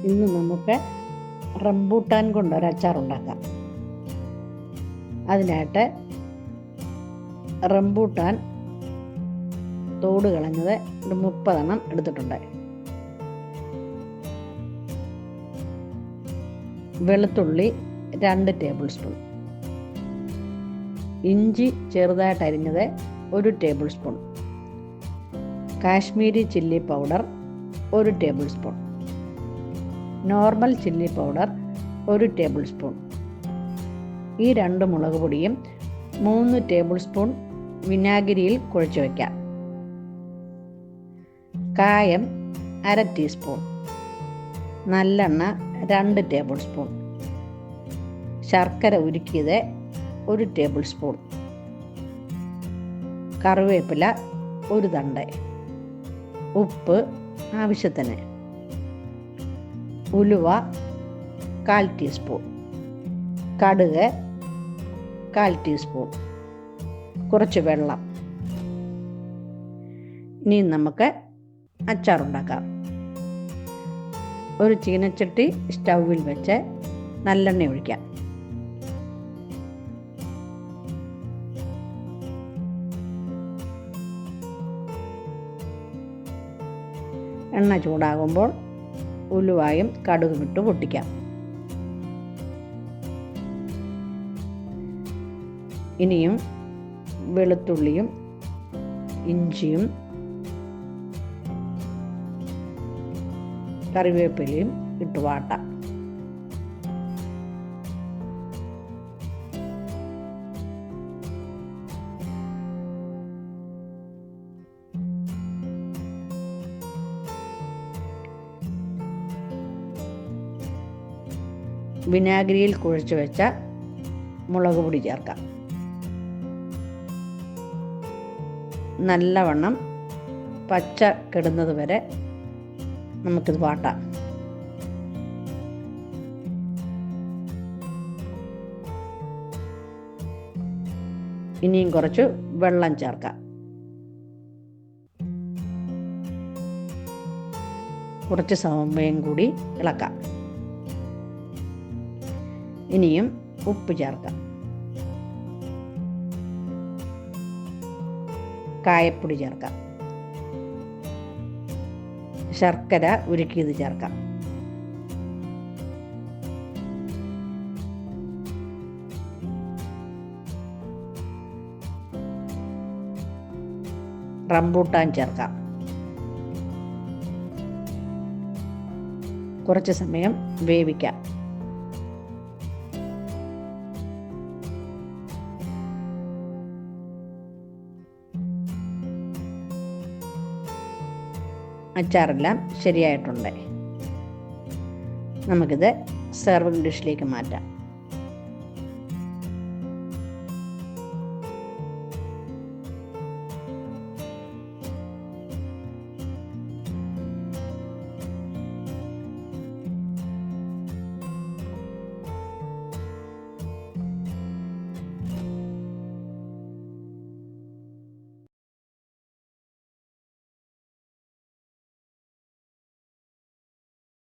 ഇന്ന് നമുക്ക് റംബൂട്ടാൻ കൊണ്ട് ഒരു അച്ചാർ ഉണ്ടാക്കാം. അതിനായിട്ട് റംബൂട്ടാൻ തോട് കളഞ്ഞത് ഒരു 30 എണ്ണം എടുത്തിട്ടുണ്ട്. വെളുത്തുള്ളി 2 ടേബിൾ സ്പൂൺ, ഇഞ്ചി ചെറുതായിട്ട് അരിഞ്ഞത് 1 table spoon, Kashmiri chilli powder 1 table spoon, normal chilli powder 1 table spoon, ഈ 2 മുളക് പൊടിയും 3 ടേബിൾ സ്പൂൺ വിനാഗിരിയിൽ കുഴച്ച് വയ്ക്കാം. കായം 1/2 ടീസ്പൂൺ, നല്ലെണ്ണ 2 ടേബിൾ സ്പൂൺ, ശർക്കര ഉരുക്കിയത് 1 ടേബിൾ സ്പൂൺ, കറിവേപ്പില 1 തണ്ട്, ഉപ്പ് ആവശ്യത്തിന്, ഉലുവ 1/4 ടീസ്പൂൺ, കടുക് 1/4 ടീസ്പൂൺ, കുറച്ച് വെള്ളം. ഇനി നമുക്ക് അച്ചാറുണ്ടാക്കാം. ഒരു ചീനച്ചട്ടി സ്റ്റൗവിൽ വെച്ച് നല്ലെണ്ണ ഒഴിക്കാം. എണ്ണ ചൂടാകുമ്പോൾ ഉലുവായും കടുകും ഇട്ട് പൊട്ടിക്കാം. ഇനിയും വെളുത്തുള്ളിയും ഇഞ്ചിയും കറിവേപ്പിലയും ഇട്ട് വാട്ടാം. വിനാഗിരിയിൽ കുഴച്ച് വെച്ച മുളക് പൊടി ചേർക്കാം. നല്ലവണ്ണം പച്ച കെടുന്നത് വരെ നമുക്കിത് വാട്ടാം. ഇനിയും കുറച്ച് വെള്ളം ചേർക്കാം. കുറച്ച് സമയം കൂടി ഇളക്കാം. ഇനിയും ഉപ്പ് ചേർക്കാം. കായപ്പൊടി ചേർക്കാം. ശർക്കര ഉരുക്കിയത് ചേർക്കാം. റംബൂട്ടാൻ ചേർക്കാം. കുറച്ച് സമയം വേവിക്കാം. അച്ചാറെല്ലാം ശരിയായിട്ടുണ്ട്. നമുക്കിത് സെർവിങ് ഡിഷിലേക്ക് മാറ്റാം.